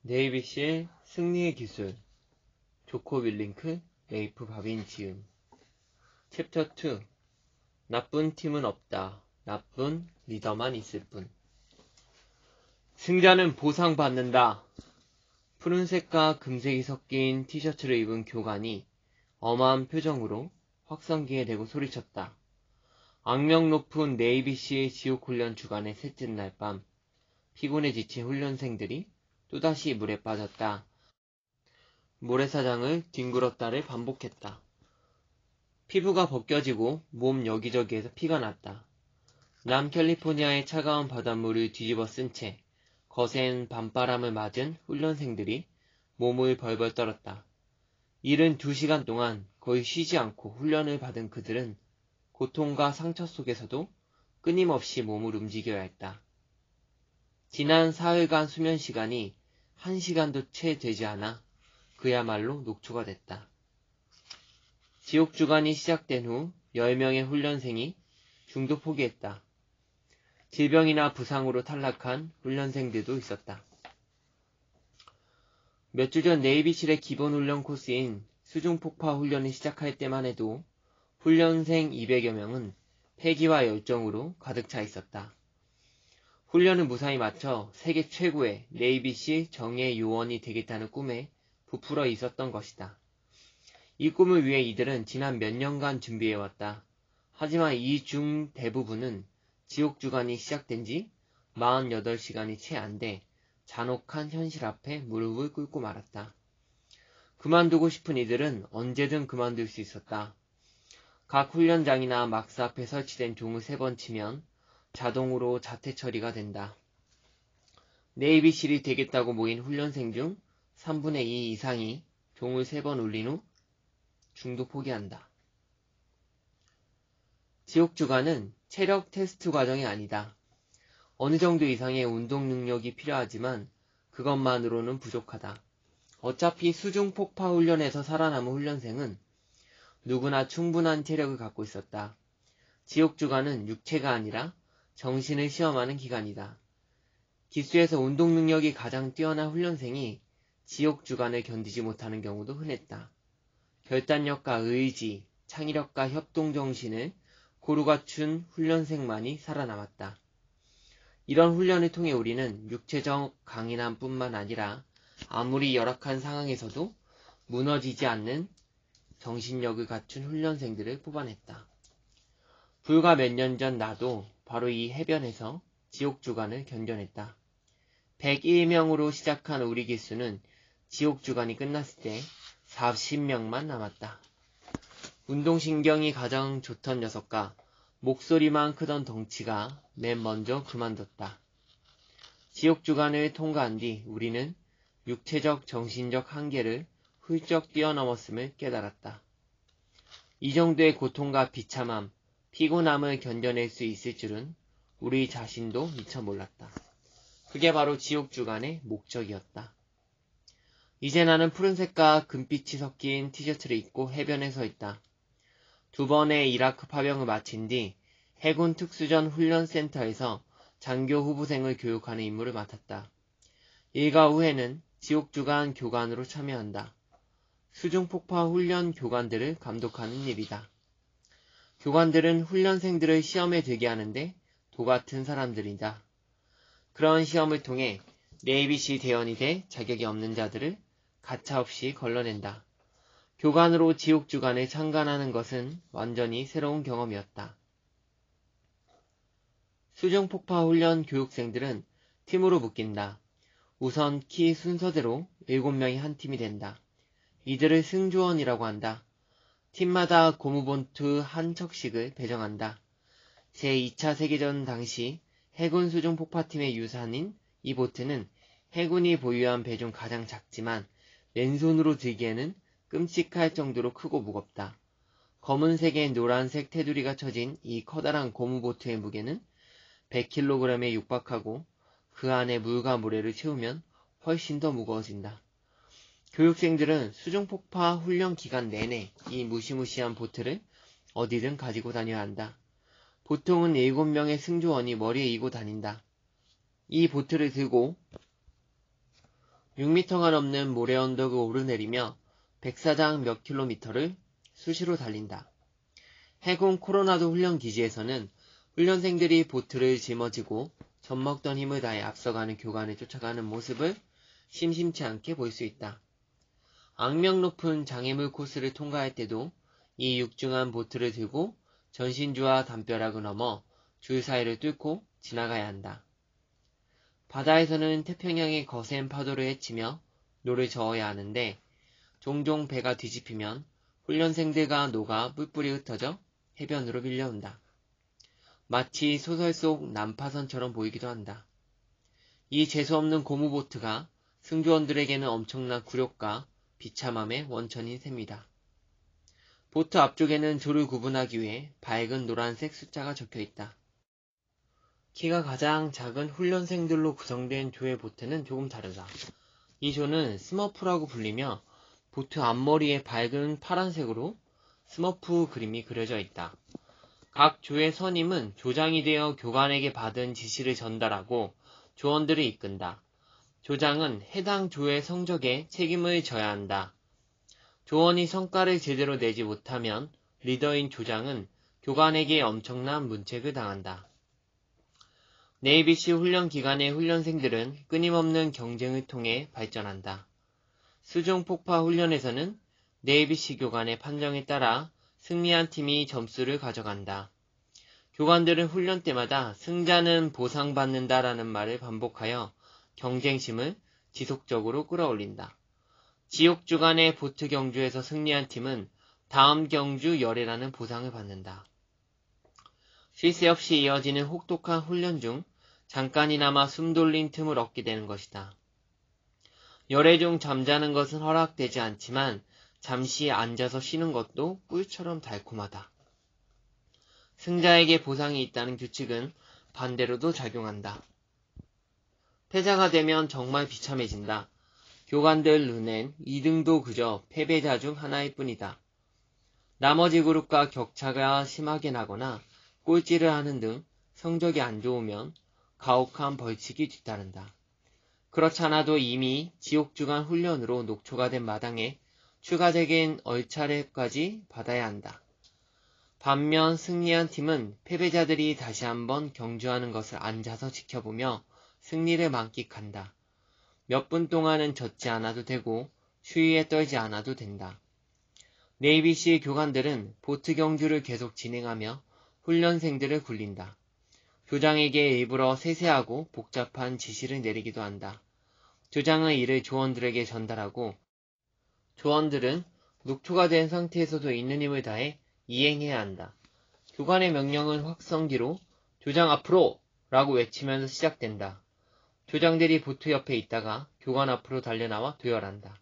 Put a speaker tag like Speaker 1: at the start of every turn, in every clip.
Speaker 1: 네이비실 승리의 기술 조코 윌링크, 레이프 바빈 지음 챕터 2 나쁜 팀은 없다. 나쁜 리더만 있을 뿐. 승자는 보상받는다. 푸른색과 금색이 섞인 티셔츠를 입은 교관이 엄한 표정으로 확성기에 대고 소리쳤다. 악명 높은 네이비시의 지옥훈련 주간의 셋째 날 밤, 피곤에 지친 훈련생들이 또다시 물에 빠졌다. 모래사장을 뒹굴었다를 반복했다. 피부가 벗겨지고 몸 여기저기에서 피가 났다. 남캘리포니아의 차가운 바닷물을 뒤집어 쓴 채 거센 밤바람을 맞은 훈련생들이 몸을 벌벌 떨었다. 72시간 동안 거의 쉬지 않고 훈련을 받은 그들은 고통과 상처 속에서도 끊임없이 몸을 움직여야 했다. 지난 사흘간 수면 시간이 1시간도 채 되지 않아 그야말로 녹초가 됐다. 지옥주간이 시작된 후 10명의 훈련생이 중도 포기했다. 질병이나 부상으로 탈락한 훈련생들도 있었다. 몇 주 전 네이비실의 기본 훈련 코스인 수중폭파 훈련을 시작할 때만 해도 훈련생 200여 명은 패기와 열정으로 가득 차 있었다. 훈련을 무사히 마쳐 세계 최고의 네이비실 정예 요원이 되겠다는 꿈에 부풀어 있었던 것이다. 이 꿈을 위해 이들은 지난 몇 년간 준비해왔다. 하지만 이 중 대부분은 지옥주간이 시작된 지 48시간이 채 안 돼 잔혹한 현실 앞에 무릎을 꿇고 말았다. 그만두고 싶은 이들은 언제든 그만둘 수 있었다. 각 훈련장이나 막스 앞에 설치된 종을 3번 치면 자동으로 자퇴 처리가 된다. 네이비실이 되겠다고 모인 훈련생 중 3분의 2 이상이 종을 3번 울린 후 중도 포기한다. 지옥주간은 체력 테스트 과정이 아니다. 어느 정도 이상의 운동 능력이 필요하지만 그것만으로는 부족하다. 어차피 수중 폭파 훈련에서 살아남은 훈련생은 누구나 충분한 체력을 갖고 있었다. 지옥주간은 육체가 아니라 정신을 시험하는 기간이다. 기수에서 운동 능력이 가장 뛰어난 훈련생이 지옥주간을 견디지 못하는 경우도 흔했다. 결단력과 의지, 창의력과 협동정신을 고루 갖춘 훈련생만이 살아남았다. 이런 훈련을 통해 우리는 육체적 강인함뿐만 아니라 아무리 열악한 상황에서도 무너지지 않는 정신력을 갖춘 훈련생들을 뽑아냈다. 불과 몇 년 전 나도 바로 이 해변에서 지옥주간을 견뎌냈다. 101명으로 시작한 우리 기수는 지옥주간이 끝났을 때 40명만 남았다. 운동신경이 가장 좋던 녀석과 목소리만 크던 덩치가 맨 먼저 그만뒀다. 지옥주간을 통과한 뒤 우리는 육체적 정신적 한계를 훌쩍 뛰어넘었음을 깨달았다. 이 정도의 고통과 비참함, 피곤함을 견뎌낼 수 있을 줄은 우리 자신도 미처 몰랐다. 그게 바로 지옥주간의 목적이었다. 이제 나는 푸른색과 금빛이 섞인 티셔츠를 입고 해변에 서 있다. 2번의 이라크 파병을 마친 뒤 해군 특수전 훈련센터에서 장교 후보생을 교육하는 임무를 맡았다. 일과 후에는 지옥주간 교관으로 참여한다. 수중폭파 훈련 교관들을 감독하는 일이다. 교관들은 훈련생들을 시험에 들게 하는데 도같은 사람들이다. 그런 시험을 통해 네이비시 대원이 돼 자격이 없는 자들을 가차없이 걸러낸다. 교관으로 지옥주간에 참관하는 것은 완전히 새로운 경험이었다. 수중폭파 훈련 교육생들은 팀으로 묶인다. 우선 키 순서대로 7명이 한 팀이 된다. 이들을 승조원이라고 한다. 팀마다 고무보트 한 척씩을 배정한다. 제2차 세계전 당시 해군 수중폭파팀의 유산인 이 보트는 해군이 보유한 배 중 가장 작지만 맨손으로 들기에는 끔찍할 정도로 크고 무겁다. 검은색에 노란색 테두리가 쳐진 이 커다란 고무보트의 무게는 100kg에 육박하고 그 안에 물과 모래를 채우면 훨씬 더 무거워진다. 교육생들은 수중폭파 훈련 기간 내내 이 무시무시한 보트를 어디든 가지고 다녀야 한다. 보통은 7명의 승조원이 머리에 이고 다닌다. 이 보트를 들고 6m가 넘는 모래 언덕을 오르내리며 백사장 몇 킬로미터를 수시로 달린다. 해군 코로나도 훈련기지에서는 훈련생들이 보트를 짊어지고 젖먹던 힘을 다해 앞서가는 교관을 쫓아가는 모습을 심심치 않게 볼 수 있다. 악명 높은 장애물 코스를 통과할 때도 이 육중한 보트를 들고 전신주와 담벼락을 넘어 줄 사이를 뚫고 지나가야 한다. 바다에서는 태평양의 거센 파도를 헤치며 노를 저어야 하는데 종종 배가 뒤집히면 훈련생들과 노가 뿔뿔이 흩어져 해변으로 밀려온다. 마치 소설 속 난파선처럼 보이기도 한다. 이 재수없는 고무보트가 승조원들에게는 엄청난 굴욕과 비참함의 원천인 셈이다. 보트 앞쪽에는 조를 구분하기 위해 밝은 노란색 숫자가 적혀 있다. 키가 가장 작은 훈련생들로 구성된 조의 보트는 조금 다르다. 이 조는 스머프라고 불리며 보트 앞머리에 밝은 파란색으로 스머프 그림이 그려져 있다. 각 조의 선임은 조장이 되어 교관에게 받은 지시를 전달하고 조원들을 이끈다. 조장은 해당 조의 성적에 책임을 져야 한다. 조원이 성과를 제대로 내지 못하면 리더인 조장은 교관에게 엄청난 문책을 당한다. 네이비시 훈련 기간의 훈련생들은 끊임없는 경쟁을 통해 발전한다. 수중 폭파 훈련에서는 네이비시 교관의 판정에 따라 승리한 팀이 점수를 가져간다. 교관들은 훈련 때마다 승자는 보상받는다라는 말을 반복하여 경쟁심을 지속적으로 끌어올린다. 지역 주간의 보트 경주에서 승리한 팀은 다음 경주 열애라는 보상을 받는다. 쉴 새 없이 이어지는 혹독한 훈련 중 잠깐이나마 숨 돌린 틈을 얻게 되는 것이다. 열애 중 잠자는 것은 허락되지 않지만 잠시 앉아서 쉬는 것도 꿀처럼 달콤하다. 승자에게 보상이 있다는 규칙은 반대로도 작용한다. 패자가 되면 정말 비참해진다. 교관들 눈엔 2등도 그저 패배자 중 하나일 뿐이다. 나머지 그룹과 격차가 심하게 나거나 꼴찌를 하는 등 성적이 안 좋으면 가혹한 벌칙이 뒤따른다. 그렇지 않아도 이미 지옥주간 훈련으로 녹초가 된 마당에 추가적인 얼차례까지 받아야 한다. 반면 승리한 팀은 패배자들이 다시 한번 경주하는 것을 앉아서 지켜보며 승리를 만끽한다. 몇 분 동안은 젖지 않아도 되고 추위에 떨지 않아도 된다. 네이비시 교관들은 보트 경주를 계속 진행하며 훈련생들을 굴린다. 조장에게 일부러 세세하고 복잡한 지시를 내리기도 한다. 조장은 이를 조원들에게 전달하고 조원들은 녹초가 된 상태에서도 있는 힘을 다해 이행해야 한다. 교관의 명령은 확성기로 조장 앞으로! 라고 외치면서 시작된다. 조장들이 보트 옆에 있다가 교관 앞으로 달려나와 도열한다.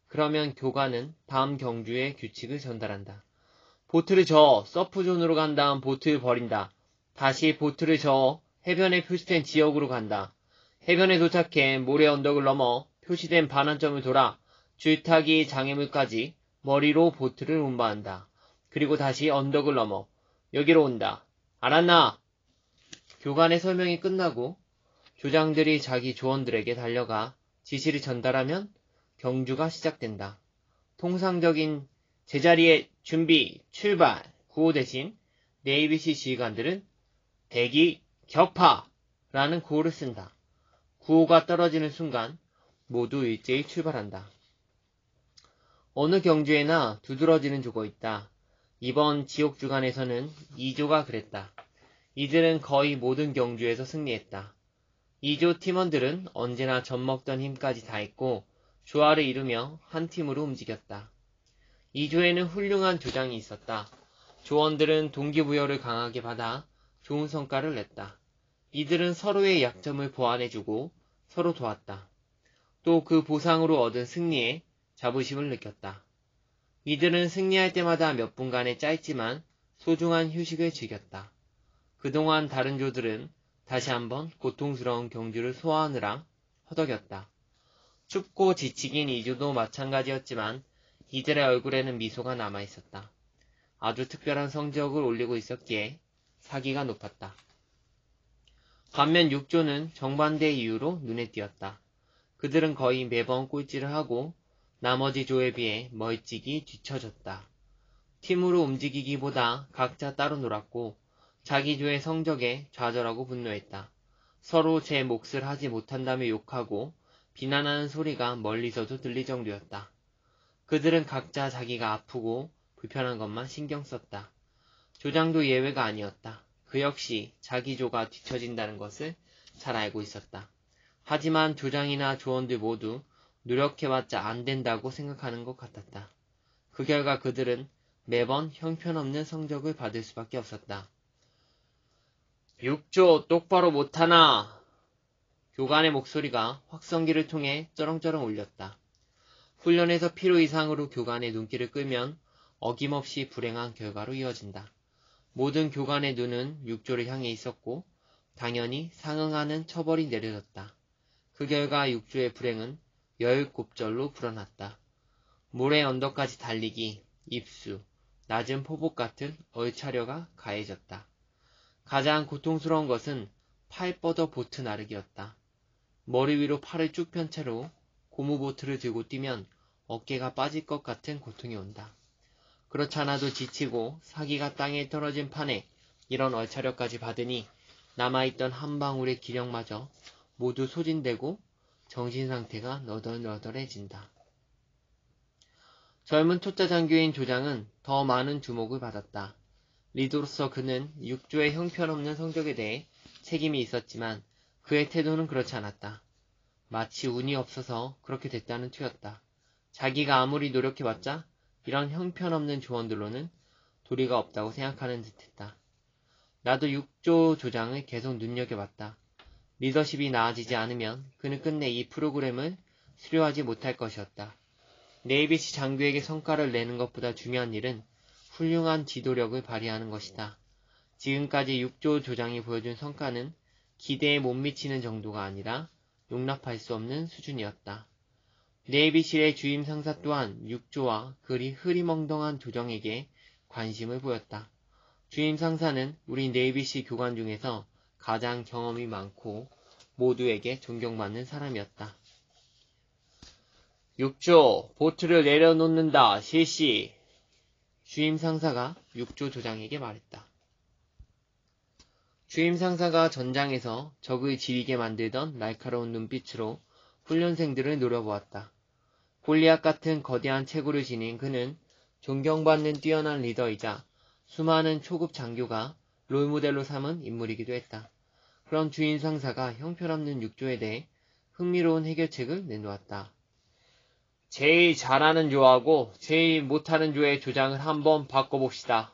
Speaker 1: 그러면 교관은 다음 경주의 규칙을 전달한다. 보트를 저어 서프존으로 간 다음 보트를 버린다. 다시 보트를 저어 해변에 표시된 지역으로 간다. 해변에 도착해 모래 언덕을 넘어 표시된 반환점을 돌아 줄타기 장애물까지 머리로 보트를 운반한다. 그리고 다시 언덕을 넘어 여기로 온다. 알았나? 교관의 설명이 끝나고 조장들이 자기 조원들에게 달려가 지시를 전달하면 경주가 시작된다. 통상적인 제자리에 준비, 출발, 구호 대신 네이비시 지휘관들은 대기, 격파라는 구호를 쓴다. 구호가 떨어지는 순간 모두 일제히 출발한다. 어느 경주에나 두드러지는 조가 있다. 이번 지옥주간에서는 2조가 그랬다. 이들은 거의 모든 경주에서 승리했다. 2조 팀원들은 언제나 젖먹던 힘까지 다했고 조화를 이루며 한 팀으로 움직였다. 2조에는 훌륭한 조장이 있었다. 조원들은 동기부여를 강하게 받아 좋은 성과를 냈다. 이들은 서로의 약점을 보완해주고 서로 도왔다. 또 그 보상으로 얻은 승리에 자부심을 느꼈다. 이들은 승리할 때마다 몇 분간의 짧지만 소중한 휴식을 즐겼다. 그동안 다른 조들은 다시 한번 고통스러운 경주를 소화하느라 허덕였다. 춥고 지치긴 2조도 마찬가지였지만 이들의 얼굴에는 미소가 남아있었다. 아주 특별한 성적을 올리고 있었기에 사기가 높았다. 반면 6조는 정반대의 이유로 눈에 띄었다. 그들은 거의 매번 꼴찌를 하고 나머지 조에 비해 멀찍이 뒤처졌다. 팀으로 움직이기보다 각자 따로 놀았고 자기 조의 성적에 좌절하고 분노했다. 서로 제 몫을 하지 못한다며 욕하고 비난하는 소리가 멀리서도 들릴 정도였다. 그들은 각자 자기가 아프고 불편한 것만 신경 썼다. 조장도 예외가 아니었다. 그 역시 자기 조가 뒤처진다는 것을 잘 알고 있었다. 하지만 조장이나 조원들 모두 노력해봤자 안 된다고 생각하는 것 같았다. 그 결과 그들은 매번 형편없는 성적을 받을 수밖에 없었다. 6조 똑바로 못하나? 교관의 목소리가 확성기를 통해 쩌렁쩌렁 울렸다. 훈련에서 필요 이상으로 교관의 눈길을 끌면 어김없이 불행한 결과로 이어진다. 모든 교관의 눈은 6조를 향해 있었고 당연히 상응하는 처벌이 내려졌다. 그 결과 6조의 불행은 17절로 불어났다. 모래 언덕까지 달리기, 입수, 낮은 포복 같은 얼차려가 가해졌다. 가장 고통스러운 것은 팔 뻗어 보트 나르기였다. 머리 위로 팔을 쭉 편 채로 고무보트를 들고 뛰면 어깨가 빠질 것 같은 고통이 온다. 그렇지 않아도 지치고 사기가 땅에 떨어진 판에 이런 얼차려까지 받으니 남아있던 한 방울의 기력마저 모두 소진되고 정신상태가 너덜너덜해진다. 젊은 초짜 장교인 조장은 더 많은 주목을 받았다. 리더로서 그는 6조의 형편없는 성적에 대해 책임이 있었지만 그의 태도는 그렇지 않았다. 마치 운이 없어서 그렇게 됐다는 투였다. 자기가 아무리 노력해봤자 이런 형편없는 조언들로는 도리가 없다고 생각하는 듯했다. 나도 6조 조장을 계속 눈여겨봤다. 리더십이 나아지지 않으면 그는 끝내 이 프로그램을 수료하지 못할 것이었다. 네이비시 장교에게 성과를 내는 것보다 중요한 일은 훌륭한 지도력을 발휘하는 것이다. 지금까지 6조 조장이 보여준 성과는 기대에 못 미치는 정도가 아니라 용납할 수 없는 수준이었다. 네이비실의 주임 상사 또한 6조와 그리 흐리멍덩한 조정에게 관심을 보였다. 주임 상사는 우리 네이비실 교관 중에서 가장 경험이 많고 모두에게 존경받는 사람이었다. 6조, 보트를 내려놓는다, 실시. 주임 상사가 6조 조장에게 말했다. 주임 상사가 전장에서 적을 지리게 만들던 날카로운 눈빛으로 훈련생들을 노려보았다. 골리앗 같은 거대한 체구를 지닌 그는 존경받는 뛰어난 리더이자 수많은 초급 장교가 롤모델로 삼은 인물이기도 했다. 그런 주임 상사가 형편없는 6조에 대해 흥미로운 해결책을 내놓았다. 제일 잘하는 조하고 제일 못하는 조의 조장을 한번 바꿔봅시다.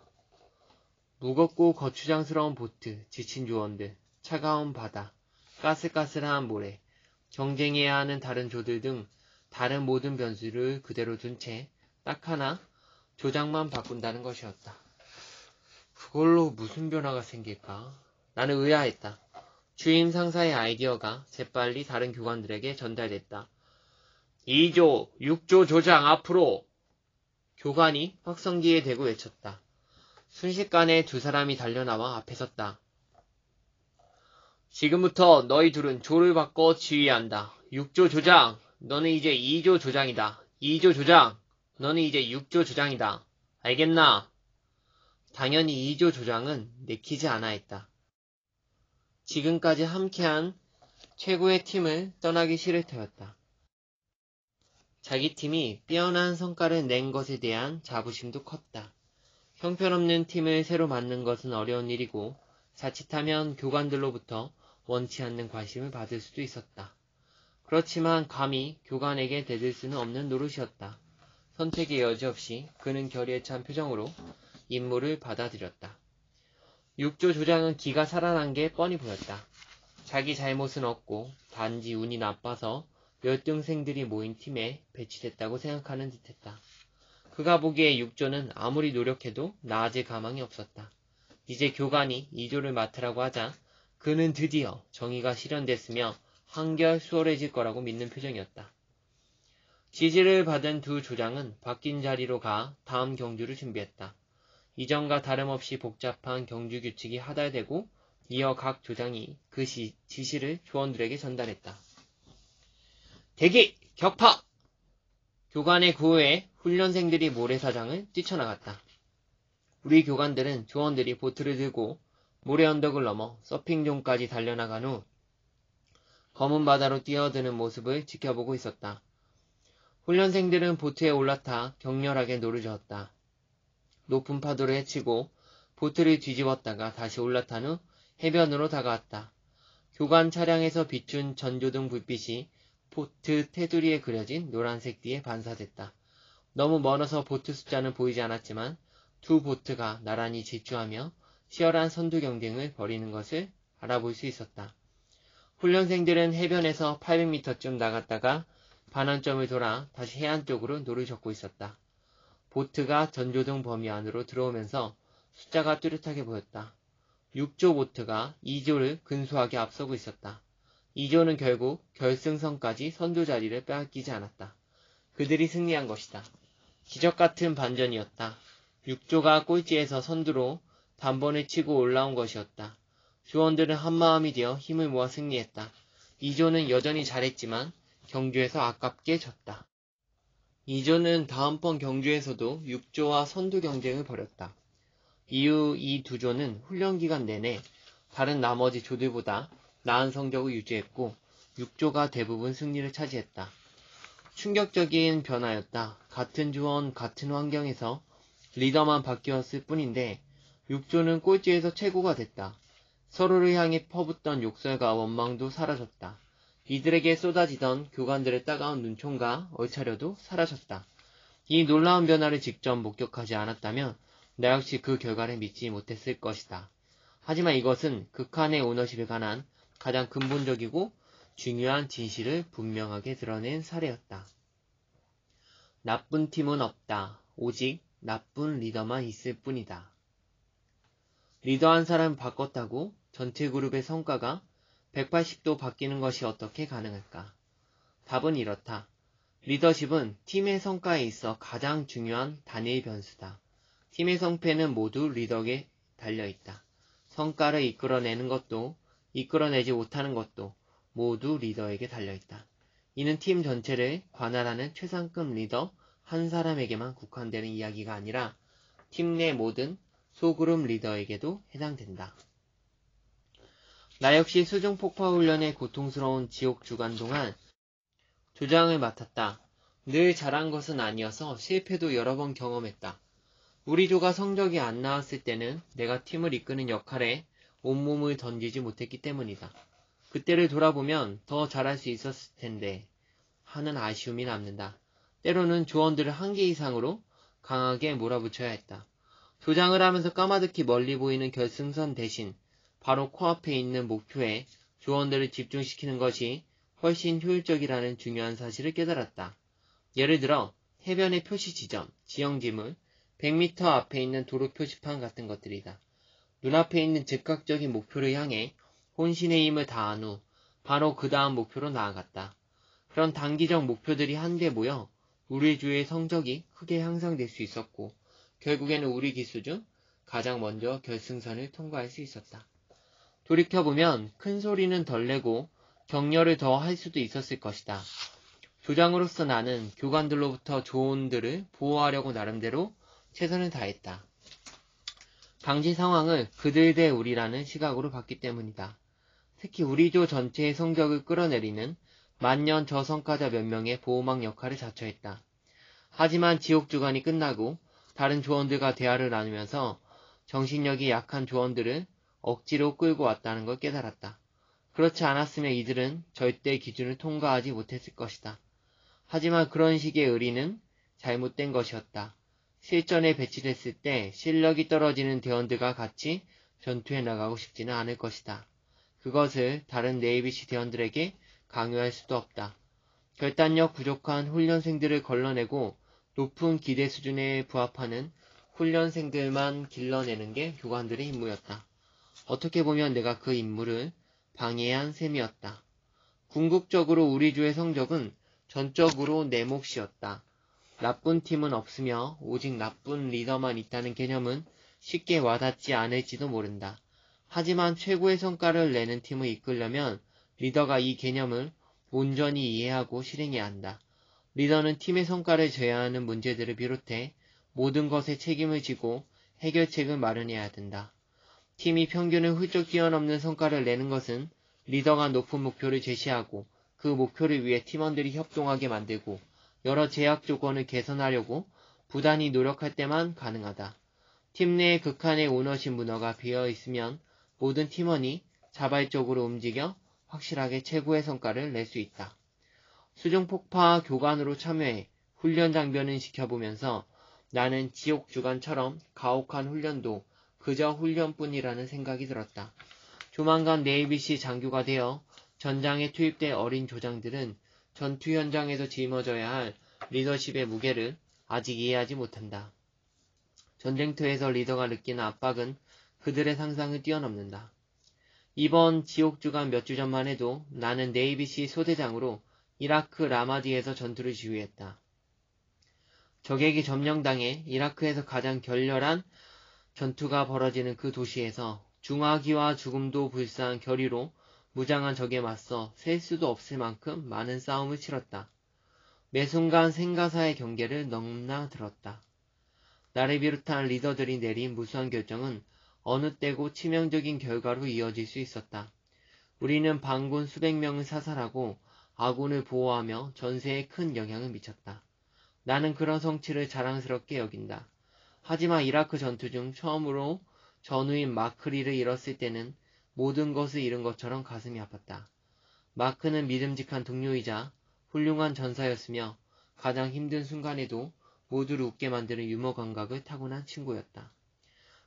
Speaker 1: 무겁고 거추장스러운 보트, 지친 조원들, 차가운 바다, 까슬까슬한 모래, 경쟁해야 하는 다른 조들 등 다른 모든 변수를 그대로 둔 채 딱 하나 조장만 바꾼다는 것이었다. 그걸로 무슨 변화가 생길까? 나는 의아했다. 주임 상사의 아이디어가 재빨리 다른 교관들에게 전달됐다. 2조, 6조 조장 앞으로! 교관이 확성기에 대고 외쳤다. 순식간에 두 사람이 달려나와 앞에 섰다. 지금부터 너희 둘은 조를 바꿔 지휘한다. 6조 조장, 너는 이제 2조 조장이다. 2조 조장, 너는 이제 6조 조장이다. 알겠나? 당연히 2조 조장은 내키지 않아 했다. 지금까지 함께한 최고의 팀을 떠나기 싫을 터였다. 자기 팀이 뛰어난 성과를 낸 것에 대한 자부심도 컸다. 형편없는 팀을 새로 만든 것은 어려운 일이고 자칫하면 교관들로부터 원치 않는 관심을 받을 수도 있었다. 그렇지만 감히 교관에게 대들 수는 없는 노릇이었다. 선택의 여지 없이 그는 결의에 찬 표정으로 임무를 받아들였다. 6조 조장은 기가 살아난 게 뻔히 보였다. 자기 잘못은 없고 단지 운이 나빠서 열등생들이 모인 팀에 배치됐다고 생각하는 듯했다. 그가 보기에 6조는 아무리 노력해도 나아질 가망이 없었다. 이제 교관이 2조를 맡으라고 하자 그는 드디어 정의가 실현됐으며 한결 수월해질 거라고 믿는 표정이었다. 지지를 받은 두 조장은 바뀐 자리로 가 다음 경주를 준비했다. 이전과 다름없이 복잡한 경주 규칙이 하달되고 이어 각 조장이 그 지시를 조원들에게 전달했다. 대기! 격파! 교관의 구호에 훈련생들이 모래사장을 뛰쳐나갔다. 우리 교관들은 조원들이 보트를 들고 모래 언덕을 넘어 서핑존까지 달려나간 후 검은 바다로 뛰어드는 모습을 지켜보고 있었다. 훈련생들은 보트에 올라타 격렬하게 노를 저었다. 높은 파도를 헤치고 보트를 뒤집었다가 다시 올라탄 후 해변으로 다가왔다. 교관 차량에서 비춘 전조등 불빛이 보트 테두리에 그려진 노란색 띠에 반사됐다. 너무 멀어서 보트 숫자는 보이지 않았지만 두 보트가 나란히 질주하며 치열한 선두 경쟁을 벌이는 것을 알아볼 수 있었다. 훈련생들은 해변에서 800m쯤 나갔다가 반환점을 돌아 다시 해안 쪽으로 노를 젓고 있었다. 보트가 전조등 범위 안으로 들어오면서 숫자가 뚜렷하게 보였다. 6조 보트가 2조를 근소하게 앞서고 있었다. 2조는 결국 결승선까지 선두 자리를 빼앗기지 않았다. 그들이 승리한 것이다. 기적같은 반전이었다. 6조가 꼴찌에서 선두로 단번을 치고 올라온 것이었다. 조원들은 한마음이 되어 힘을 모아 승리했다. 2조는 여전히 잘했지만 경주에서 아깝게 졌다. 2조는 다음번 경주에서도 6조와 선두 경쟁을 벌였다. 이후 이 두 조는 훈련 기간 내내 다른 나머지 조들보다 나은 성적을 유지했고 6조가 대부분 승리를 차지했다. 충격적인 변화였다. 같은 조원, 같은 환경에서 리더만 바뀌었을 뿐인데 6조는 꼴찌에서 최고가 됐다. 서로를 향해 퍼붓던 욕설과 원망도 사라졌다. 이들에게 쏟아지던 교관들의 따가운 눈총과 얼차려도 사라졌다. 이 놀라운 변화를 직접 목격하지 않았다면 나 역시 그 결과를 믿지 못했을 것이다. 하지만 이것은 극한의 오너십에 관한 가장 근본적이고 중요한 진실을 분명하게 드러낸 사례였다. 나쁜 팀은 없다. 오직 나쁜 리더만 있을 뿐이다. 리더 한 사람 바꿨다고 전체 그룹의 성과가 180도 바뀌는 것이 어떻게 가능할까? 답은 이렇다. 리더십은 팀의 성과에 있어 가장 중요한 단일 변수다. 팀의 성패는 모두 리더에게 달려있다. 성과를 이끌어내는 것도 이끌어내지 못하는 것도 모두 리더에게 달려있다. 이는 팀 전체를 관할하는 최상급 리더 한 사람에게만 국한되는 이야기가 아니라 팀 내 모든 소그룹 리더에게도 해당된다. 나 역시 수중 폭파 훈련의 고통스러운 지옥 주간 동안 조장을 맡았다. 늘 잘한 것은 아니어서 실패도 여러 번 경험했다. 우리 조가 성적이 안 나왔을 때는 내가 팀을 이끄는 역할에 온몸을 던지지 못했기 때문이다. 그때를 돌아보면 더 잘할 수 있었을 텐데 하는 아쉬움이 남는다. 때로는 조원들을 한계 이상으로 강하게 몰아붙여야 했다. 조장을 하면서 까마득히 멀리 보이는 결승선 대신 바로 코앞에 있는 목표에 조원들을 집중시키는 것이 훨씬 효율적이라는 중요한 사실을 깨달았다. 예를 들어 해변의 표시 지점, 지형지물, 100m 앞에 있는 도로 표지판 같은 것들이다. 눈앞에 있는 즉각적인 목표를 향해 혼신의 힘을 다한 후 바로 그 다음 목표로 나아갔다. 그런 단기적 목표들이 한데 모여 우리 주의 성적이 크게 향상될 수 있었고 결국에는 우리 기수 중 가장 먼저 결승선을 통과할 수 있었다. 돌이켜보면 큰 소리는 덜 내고 격려를 더 할 수도 있었을 것이다. 조장으로서 나는 교관들로부터 조언들을 보호하려고 나름대로 최선을 다했다. 당시 상황을 그들 대 우리라는 시각으로 봤기 때문이다. 특히 우리 조 전체의 성적을 끌어내리는 만년 저성과자 몇 명의 보호막 역할을 자처했다. 하지만 지옥 주간이 끝나고 다른 조원들과 대화를 나누면서 정신력이 약한 조원들을 억지로 끌고 왔다는 걸 깨달았다. 그렇지 않았으면 이들은 절대 기준을 통과하지 못했을 것이다. 하지만 그런 식의 의리는 잘못된 것이었다. 실전에 배치됐을 때 실력이 떨어지는 대원들과 같이 전투에 나가고 싶지는 않을 것이다. 그것을 다른 네이비시 대원들에게 강요할 수도 없다. 결단력 부족한 훈련생들을 걸러내고 높은 기대 수준에 부합하는 훈련생들만 길러내는 게 교관들의 임무였다. 어떻게 보면 내가 그 임무를 방해한 셈이었다. 궁극적으로 우리 조의 성적은 전적으로 내 몫이었다. 나쁜 팀은 없으며 오직 나쁜 리더만 있다는 개념은 쉽게 와닿지 않을지도 모른다. 하지만 최고의 성과를 내는 팀을 이끌려면 리더가 이 개념을 온전히 이해하고 실행해야 한다. 리더는 팀의 성과를 제어하는 문제들을 비롯해 모든 것에 책임을 지고 해결책을 마련해야 된다. 팀이 평균을 훌쩍 뛰어넘는 성과를 내는 것은 리더가 높은 목표를 제시하고 그 목표를 위해 팀원들이 협동하게 만들고 여러 제약 조건을 개선하려고 부단히 노력할 때만 가능하다. 팀 내의 극한의 오너십 문화가 비어 있으면 모든 팀원이 자발적으로 움직여 확실하게 최고의 성과를 낼 수 있다. 수중폭파 교관으로 참여해 훈련 장면을 지켜보면서 나는 지옥주간처럼 가혹한 훈련도 그저 훈련뿐이라는 생각이 들었다. 조만간 네이비시 장교가 되어 전장에 투입될 어린 조장들은 전투 현장에서 짊어져야 할 리더십의 무게를 아직 이해하지 못한다. 전쟁터에서 리더가 느끼는 압박은 그들의 상상을 뛰어넘는다. 이번 지옥주간 몇 주 전만 해도 나는 네이비시 소대장으로 이라크 라마디에서 전투를 지휘했다. 적에게 점령당해 이라크에서 가장 격렬한 전투가 벌어지는 그 도시에서 중화기와 죽음도 불사한 결의로 무장한 적에 맞서 셀 수도 없을 만큼 많은 싸움을 치렀다. 매 순간 생가사의 경계를 넘나들었다. 나를 비롯한 리더들이 내린 무수한 결정은 어느 때고 치명적인 결과로 이어질 수 있었다. 우리는 반군 수백 명을 사살하고 아군을 보호하며 전세에 큰 영향을 미쳤다. 나는 그런 성취를 자랑스럽게 여긴다. 하지만 이라크 전투 중 처음으로 전우인 마크리를 잃었을 때는 모든 것을 잃은 것처럼 가슴이 아팠다. 마크는 믿음직한 동료이자 훌륭한 전사였으며 가장 힘든 순간에도 모두를 웃게 만드는 유머 감각을 타고난 친구였다.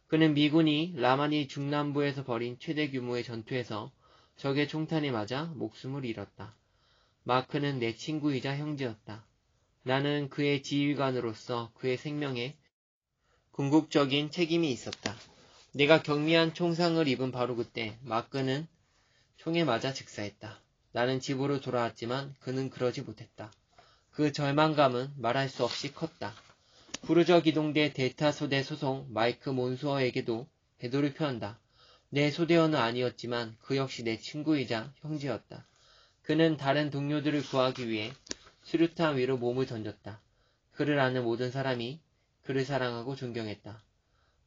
Speaker 1: 그는 미군이 라마니 중남부에서 벌인 최대 규모의 전투에서 적의 총탄에 맞아 목숨을 잃었다. 마크는 내 친구이자 형제였다. 나는 그의 지휘관으로서 그의 생명에 궁극적인 책임이 있었다. 내가 경미한 총상을 입은 바로 그때 마크는 총에 맞아 즉사했다. 나는 집으로 돌아왔지만 그는 그러지 못했다. 그 절망감은 말할 수 없이 컸다. 부르저 기동대 델타 소대 소속 마이크 몬수어에게도 배도를 표한다. 내 소대원은 아니었지만 그 역시 내 친구이자 형제였다. 그는 다른 동료들을 구하기 위해 수류탄 위로 몸을 던졌다. 그를 아는 모든 사람이 그를 사랑하고 존경했다.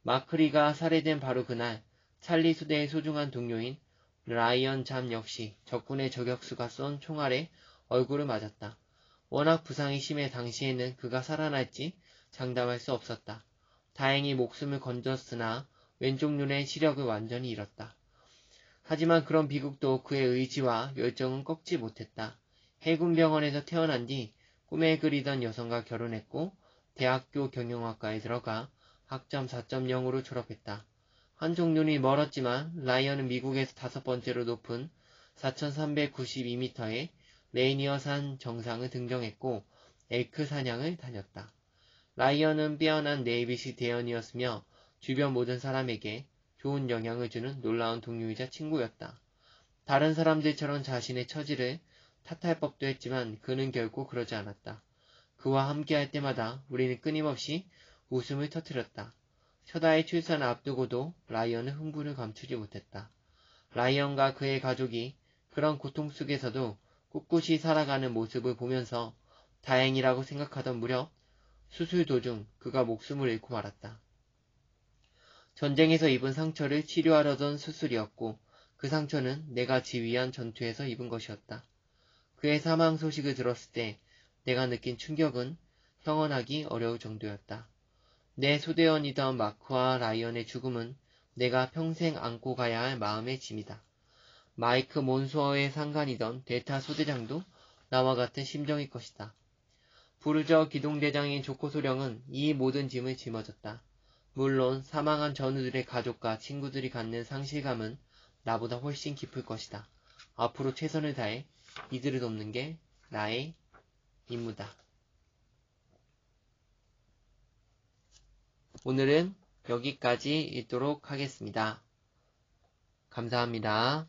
Speaker 1: 마크리가 살해된 바로 그날 찰리 수대의 소중한 동료인 라이언 잠 역시 적군의 저격수가 쏜 총알에 얼굴을 맞았다. 워낙 부상이 심해 당시에는 그가 살아날지 장담할 수 없었다. 다행히 목숨을 건졌으나 왼쪽 눈의 시력을 완전히 잃었다. 하지만 그런 비극도 그의 의지와 열정은 꺾지 못했다. 해군병원에서 태어난 뒤 꿈에 그리던 여성과 결혼했고 대학교 경영학과에 들어가 학점 4.0으로 졸업했다. 한쪽 눈이 멀었지만 라이언은 미국에서 5번째로 높은 4,392m의 레이니어 산 정상을 등정했고 엘크 사냥을 다녔다. 라이언은 빼어난 네이비시 대원이었으며 주변 모든 사람에게 좋은 영향을 주는 놀라운 동료이자 친구였다. 다른 사람들처럼 자신의 처지를 탓할 법도 했지만 그는 결코 그러지 않았다. 그와 함께할 때마다 우리는 끊임없이 웃음을 터뜨렸다. 첫 아이 출산을 앞두고도 라이언은 흥분을 감추지 못했다. 라이언과 그의 가족이 그런 고통 속에서도 꿋꿋이 살아가는 모습을 보면서 다행이라고 생각하던 무렵 수술 도중 그가 목숨을 잃고 말았다. 전쟁에서 입은 상처를 치료하려던 수술이었고 그 상처는 내가 지휘한 전투에서 입은 것이었다. 그의 사망 소식을 들었을 때 내가 느낀 충격은 형언하기 어려울 정도였다. 내 소대원이던 마크와 라이언의 죽음은 내가 평생 안고 가야 할 마음의 짐이다. 마이크 몬수어의 상관이던 델타 소대장도 나와 같은 심정일 것이다. 부르저 기동대장인 조코소령은 이 모든 짐을 짊어졌다. 물론 사망한 전우들의 가족과 친구들이 갖는 상실감은 나보다 훨씬 깊을 것이다. 앞으로 최선을 다해 이들을 돕는 게 나의 임무다. 오늘은 여기까지 읽도록 하겠습니다. 감사합니다.